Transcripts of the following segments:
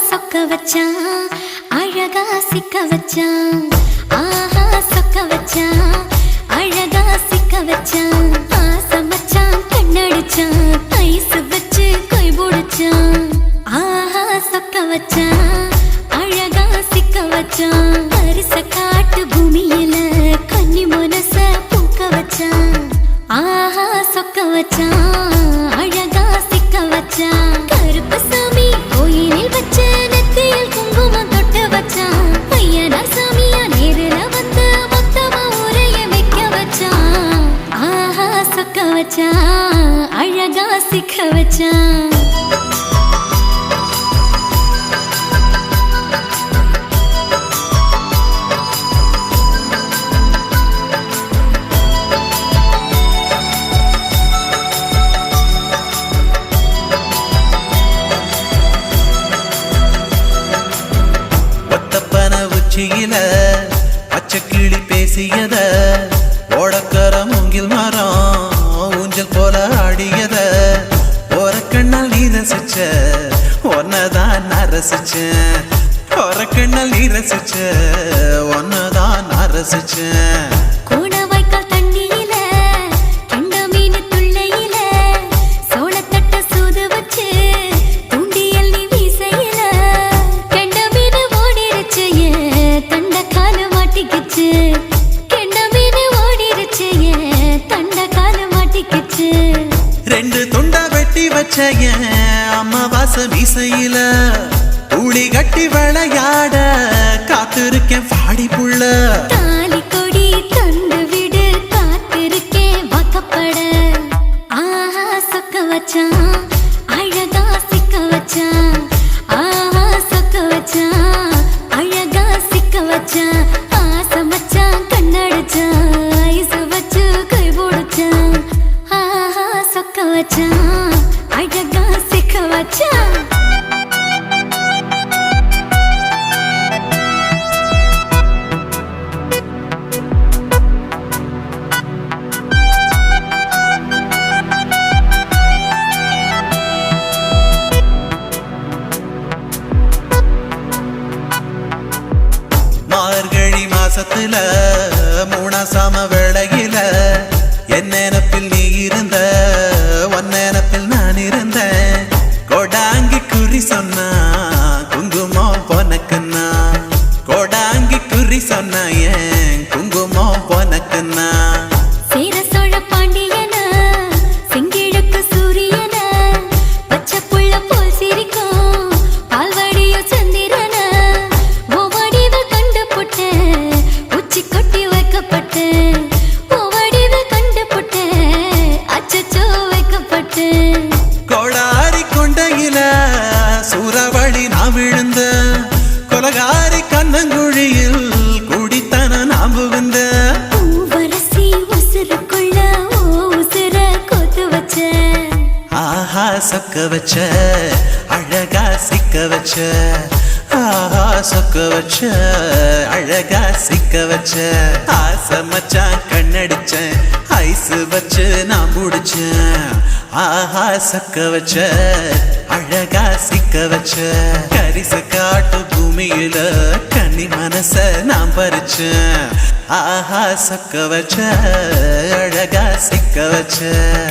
சொக்க வச்சான் அழகா சிக்க வச்சான் ஆஹா சொக்க வச்சான் அழகா சிக்க வச்சான் ஆசை மச்சான் கண்ணடிச்சான் ஐஸ் வச்சு கை போடுச்சான் ஆஹா சொக்க வச்சான் அழகா சிக்க வச்சான் அரிச காட்டு பூமியில கன்னி மனச பூக்க வச்சான் ஆஹா சொக்க வச்சான் அழகா சிக்க வச்சான் கருப்பு சாமி கோயிலில் வச்ச நெத்தியில் குங்குமம் தொட்டு வச்சான் பையனா சாமியா நேரில் வந்து மொத்தமா உரைய வைக்க வச்சான் ஆஹா சொக்க வச்சான் அழகா சிக்க வச்சான் பச்சைக்கிளி பேசியத ஓடக்கர மூங்கில் மரம் ஊஞ்சல் போல ஆடியத ஒரு கண்ணால் நீ ரசிச்ச ஒன்னதான் நான் ரசிச்சேன் ஒரு கண்ணால் நீ ரசிச்ச ஒன்னதான் நான் ரசிச்சேன் ரெண்டு துண்டா வெட்டி வச்ச அம்மாவாச மீசையில ஊழி கட்டி விளையாட காத்திருக்கேன் பாடி புள்ள தாலி கொடி தந்து விடு காத்திருக்கேன் வாக்கப்பட ஆஹா சொக்க வச்சான் அழகா சிக்க வச்சான் ஆஹா சொக்க வச்சான் அழகா சிக்க வச்சான் ஆசை மச்சான் கண்ணடிச்சான் ஐஸ் வச்சு கை போடுச்சான் ஆஹா சொக்க வச்சான் அழகா சிக்க வச்சான் மார்கழி மாசத்துல மூணாசாம வேளையில என் நினப்பில் நீ இருந்த உன் நினப்பில் நான் இருந்தேன் கோடாங்கி குறி சொன்னா குங்குமம் பொனக்குன்னா கோடாங்கி குறி சொன்னா ஏன் குங்குமம் பொனக்குன்னா சேர சோழ பாண்டியன செங்கிழக்கு சூரியன பச்சை புள்ள போல் சிரிக்கும் பால்வாடியோ சந்திரன ஓவாடிவள் கண்டு புட்ட உச்சி கொட்டி வைக்கப்பட்டு ஓவாடிவள் கண்டு புட்ட அச்சச்சோ வைக்கப்பட்டு கோடாரி கொண்டையில சூறாவளி நான் விழுந்த கொலகாரி கண்ணங்குழியில் குடித்தன நாம் புகுந்த பூவரசி உசுருக்குள்ள உசுர கொத்து வச்ச ஆஹா சொக்க வச்ச அழகா சிக்க வச்ச ஆஹா சொக்க வச்ச அழகா சிக்க வச்ச ஆசை மச்சான் கண்ணடிச்சேன் ஐஸ் வச்சு நான் முடிச்சேன் ஆஹா சொக்க வச்ச அழகா சிக்க வச்ச கரிச காட்டு பூமியில கன்னி மனச நான் பறிச்சேன் ஆஹா சொக்க வச்ச அழகா சிக்க வச்ச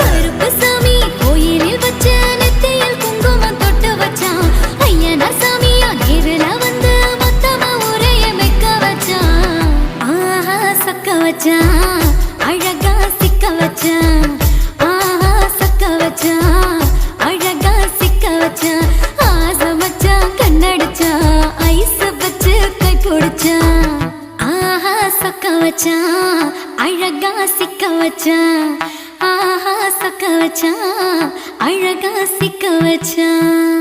கருப்பு சாமி கோயிலில் வச்ச நெத்தியில் குங்குமம் தொட்டு வச்சான் ஐயனா சாமியா நேரில் வந்து மொத்தமா உரைய வைக்க வச்சான் ஆஹா சொக்க வச்சான் அழகா சிக்க வச்சான் ஆஹா சொக்க வச்சான் அழகா சிக்க வச்சான் ஆசை மச்சான் கண்ணடிச்சான் ஐஸ் வச்சு கை போடுச்சான் ஆஹா சொக்க வச்சான் அழகா சிக்க வச்சான் ஆஹா சொக்க வச்சான் அழகா சிக்க வச்சான்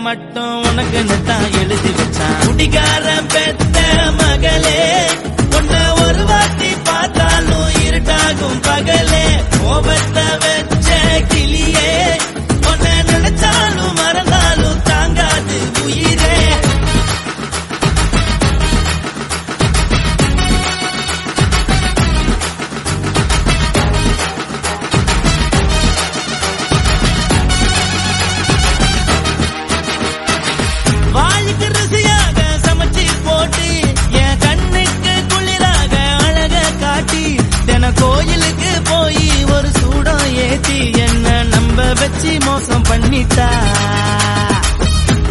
மட்டும் உனக்குன்னு தான் எழுதி வச்சான். குடிகாரன் பெத்த மகளே, உன்னை ஒரு வாட்டி பார்த்தாலும் இருட்டாகும் பகலே. கோபத்தை வச்ச கிளியே, உன்னை நினைச்சாலும் மறந்தாலும் தாங்காது உயிரே. வாளுக்கு ருசியாக சமைச்சு போட்டு என் கண்ணுக்கு குளிராக அழக காட்டி தின கோயிலுக்கு போய் ஒரு சூடம் ஏத்தி என்ன நம்ப வச்சு மோசம் பண்ணிட்டா.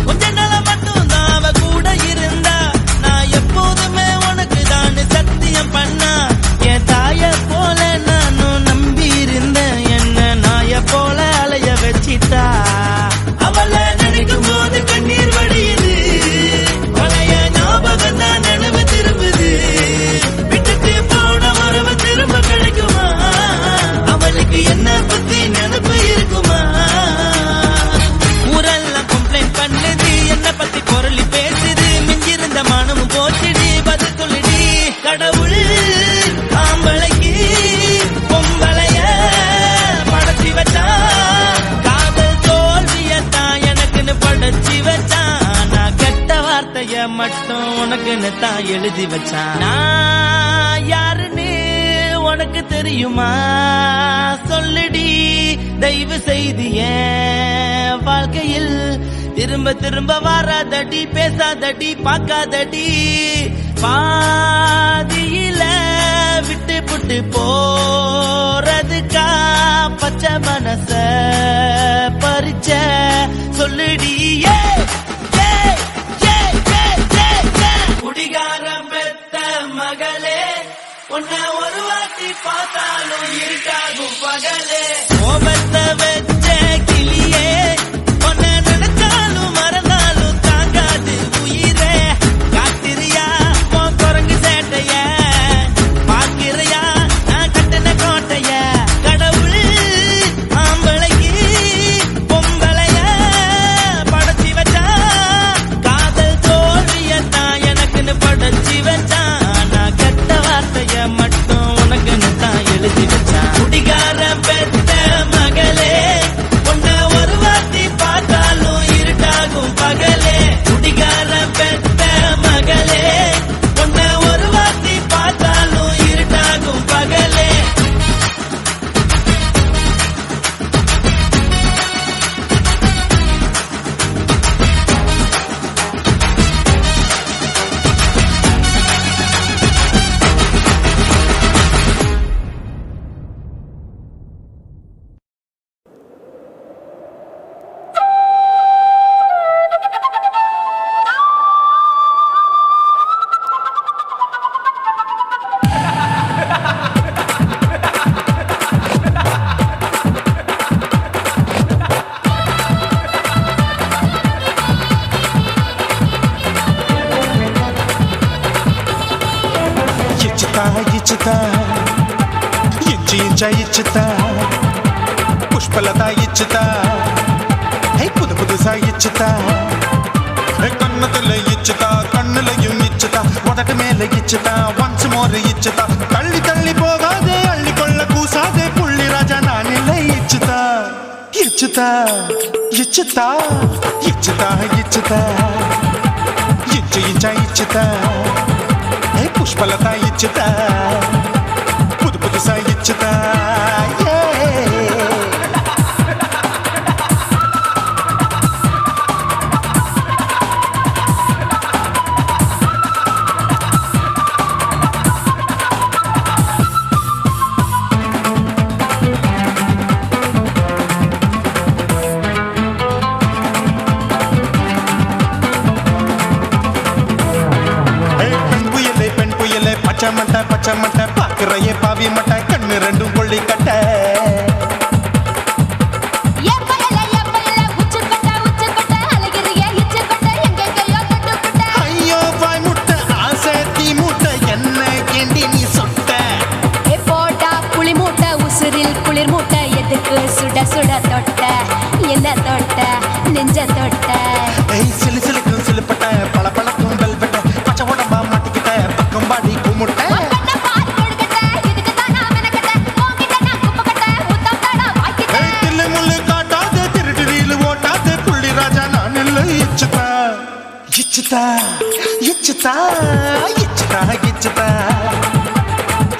கொஞ்ச நாள மட்டும் தான் அவ கூட இருந்தா, நான் எப்போதுமே உனக்கு தான் சத்தியம் பண்ணா. என் தாய போல நானும் நம்பி இருந்தேன், என்ன நாய போல அலைய வச்சிட்டா. அவளை நினைக்கும் போது கண்ணீர் வடியுது, பழைய ஞாபகம் தான் நினைவு திரும்புது. விட்டுட்டு போன உறவு திரும்ப கிடைக்குமா? அவளுக்கு என்ன பத்தி நினைப்பு இருக்குமா? ஊரெல்லாம் கம்ப்ளைண்ட் பண்ணுது, என்ன பத்தி பொருளி பேசுது. மிஞ்சிருந்த மானமும் போச்சுடி, பதில் சொல்லுடி. கடவுள் ஆம்பளைக்கு பொம்பளைய படைச்சி வச்சான், காதல் தோல்வியத்தான் எனக்குன்னு படைச்சி வச்சான். நான் கெட்ட வார்த்தைய மட்டும் உனக்குன்னு தான் எழுதி வச்சான். நான் யாருன்னு உனக்கு தெரியுமா? சொல்லுடி தயவு செய்து என் வாழ்க்கையில் திரும்ப திரும்ப வராதடி, பேசாதடி, பார்க்காதடி. பாதியில விட்டு புட்டு போறதுக்கா பச்சை மனச பறிச்ச சொல்லுடி. குடிகாரம் பெத்த மகளே, உன்னை ஒரு வாட்டி பார்த்தாலும் இருட்டாகும் பகலே. கோபத்தை வச்ச கிளியே, உன்னை நினைச்சாலும் மறந்தாலும் தாங்காது உயிரே. காத்திரியா உன் குரங்கு சேட்டைய, பார்க்கிறையா நான் கட்டின கோட்டைய. கடவுள் ஆம்பளைக்கு பொம்பளைய படைச்சி வச்சா, காதல் தோல்வியத்தான் எனக்குன்னு படைச்சி வச்சான். நான் கெட்ட வார்த்தைய மட்டும் உனக்குன்னு தான் எழுதி வச்சான். குடிகாரன் பெத்த மகளே, உன்னை ஒரு வாட்டி பார்த்தாலும் இருட்டாகும் பகலே. குடிகாரன் பெத்த மகளே, உன்னை ஒரு வாட்டி பார்த்தாலும் இருட்டாகும் பகலே. ఇచ్చుతా ఇంచి ఇంచ ఇచ్చుతా పుష్పలత ఇచ్చుతా புது புதுசா இச்சுதா கண்ணத்துல இச்சுதா கண்ணுலையும் இச்சுதா உதட்டு மேல இச்சுதா ஒன்ஸ் மோர் இச்சுதா தள்ளி தள்ளி போகாதே அள்ளி கொள்ள கூசாதே புள்ளி ராஜா நான் இல்லை இச்சுதா இச்சுதா இச்சுதா இச்சுதா இச்சுதா இச்சு இஞ்சா இச்சுதா புஷ்பலத இச்சுதா புது புதுசா இச்சுதா பச்சை மட்டை பாக்குறையே பாவி மட்டை கண்ணு ரெண்டும் கொள்ளி கட்ட ஐயோ வாய் முட்டை ஆசை தீ மூட்டை என்ன கேண்டி நீ சொட்ட போட்டா புளி மூட்டை உசுரில் குளிர் மூட்டை எதுக்கு சுட சுட தொட்ட என்ன தொட்ட நெஞ்ச தொட்ட இச்சுதா இச்சுதா இச்சுதா இச்சுதா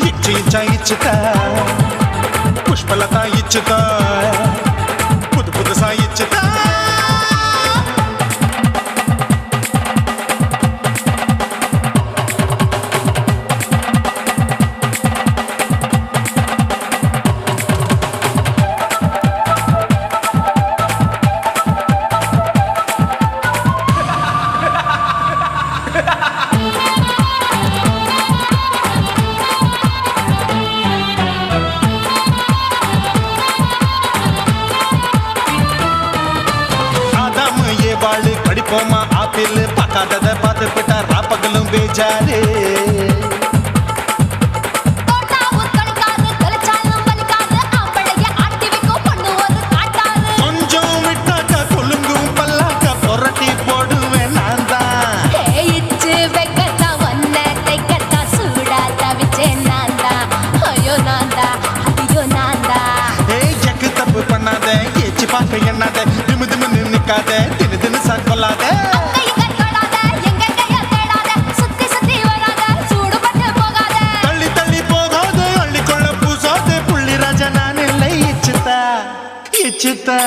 இச்சு இச்சா இச்சுதா புஷ்பலதா இச்சுதா புது புதுசா இச்சுதா படிப்போமா ஆப்பிள் பார்க்காதத பார்த்து விட்டா ராப்பகலும் பேஜாரு கொஞ்சம் விட்டாக்க கொலுங்கும் பல்லாக்க புரட்டி போடுவேன் நான் தான் ஜக்கு தப்பு பண்ணாத ஏச்சு பார்க்க எண்ணாத திமு திமு நிக்காத தினு தினு சாக்கொள்ளாத தள்ளி தள்ளி போகாத அள்ளிக்கொள்ள பூசாத புள்ளி ராஜா நான் இல்லை இச்சுதா இச்சுதா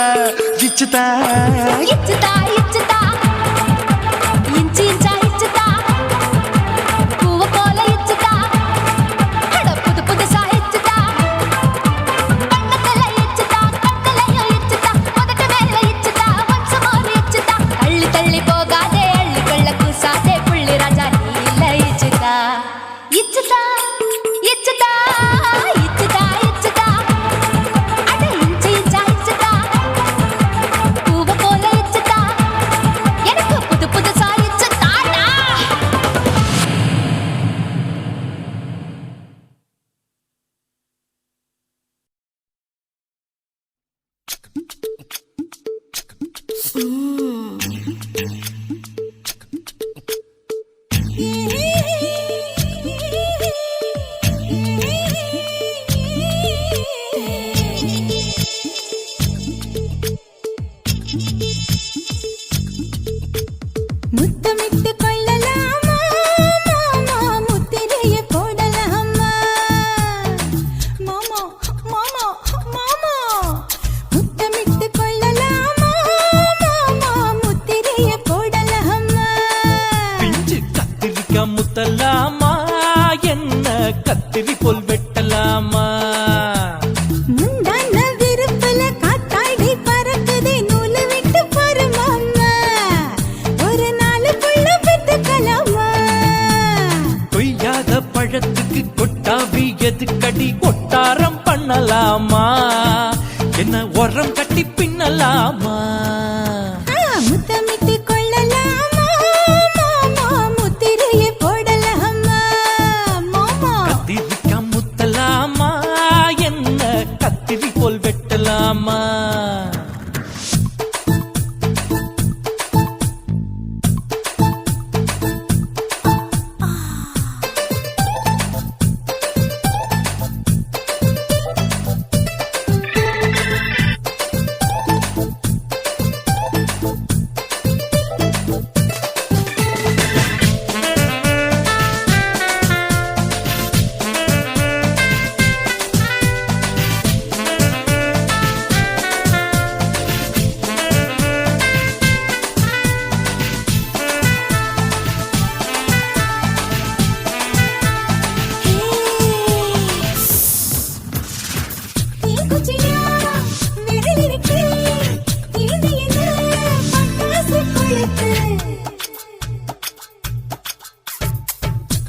இச்சுதா இச்சுதா இச்சுதா இஞ்சி இஞ்சா இச்சுதா பூவ போல இச்சுதா அட புது புதுசா இச்சுதா கண்ணத்துல இச்சுதா கண்ணலையும் இச்சுதா உதட்டு மேல இச்சுதா வம்சமோர் இச்சுதா தள்ளி தள்ளி போகாதே அள்ளி கொள்ள கூசாதே புள்ளி ராஜா நீ இல்ல இச்சுதா இச்சுதா இச்சுதா இச்சுதா இச்சுதா அட இஞ்சி இஞ்சா இச்சுதா பூவ போல இச்சுதா எனக்கு புது புதுசா இச்சுதாடா முத்தமிட்டு கொள்ளலாமா மாமா முத்திரைய போடலாமா மாமா மாமா மாமா முத்தமிட்டு கொள்ளலாமா மாமா முத்திரைய போடலாமா பிஞ்சு கத்திரிக்கா முத்தலாமா என்ன கத்திரி போல் வெட்டலாமா முந்தான விருப்பல காத்தாடி பறக்குதே நூலு விட்டு பாரு மாமா ஒரு நாள் புள்ள பெத்துக்கலாமா கொய்யாத பழத்துக்கு கொட்டாவி எதுக்கடி கொட்டாரம் பண்ணலாமா என்ன உரம் கட்டி பின்னலாமா முத்தமிட்டு கொள்ளலாமா மாமா முத்திரைய போடலாமா மாமா கத்திரிக்கா முத்தலாமா என்ன கத்திரி போல் வெட்டலாமா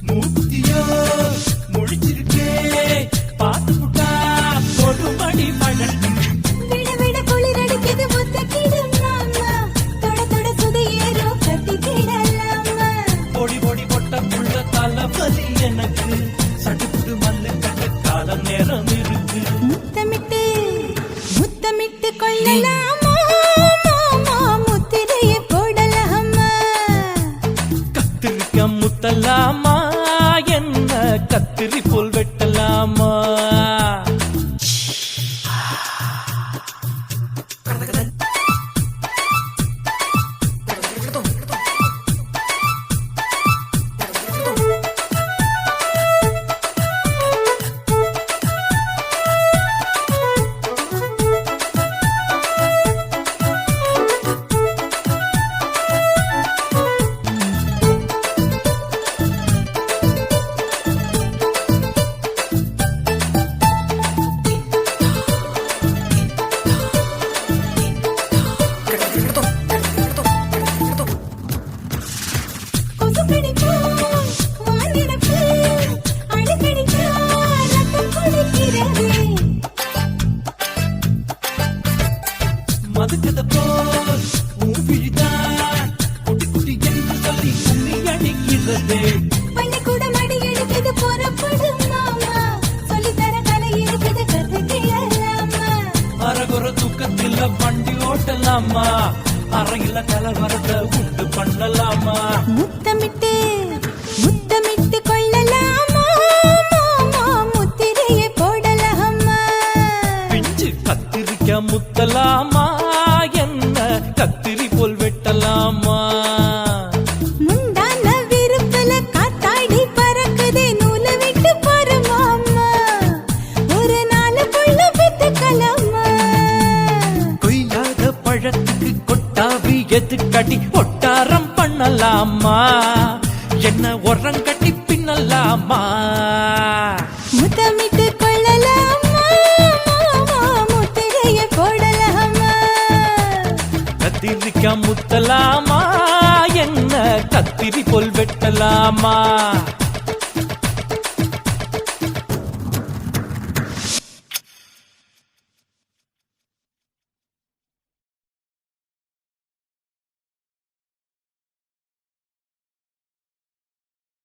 மூத்தியோ முடிச்சிருக்கே பாத்து புட்டா கொடுமடி மழை விட விட குளிரடிக்குது முத்தக்கிடும் மாமா தொட தொட சுதையேறோ கட்டிக்கிடலாமா பொடி பொடி பொட்ட புள்ள தலபதி எனக்கு சடுப்புடு மல்லு கட்ட காலம் நேரம் இருக்கு முத்தமிட்டு முத்தமிட்டு கொள்ளலாமா மாமா முத்திரைய போடலாமா கத்திரிக்கா முத்தலாமா என்ன கத்திரி போல் வெட்டலாமா கலவரத்தை உண்டு பண்ணலாமா முத்தமிட்டு முத்தமிட்டு கொள்ளலாமா மாமா முத்திரையை போடலாமா பிஞ்சு கத்திரிக்க முத்தலாமா என்ன கத்திரி போல் வெட்டலாமா முந்தான விருப்பல காத்தாடி பறக்குதே நூல விட்டு போற மாமா ஒரு நாள் புள்ள பெத்துக்கலாமா கொய்யாத பழத்துக்கு கொட்டாவி எதுக்கடி ஒட்டாரம் பண்ணலாமா என்ன உரங்கட்டி பின்னலாமா முத்தமிட்டு கொள்ளலாமா மாமா முத்திரையை போடலாமா கத்திரிக்க முத்தலாமா என்ன கத்திரி போல் வெட்டலாமா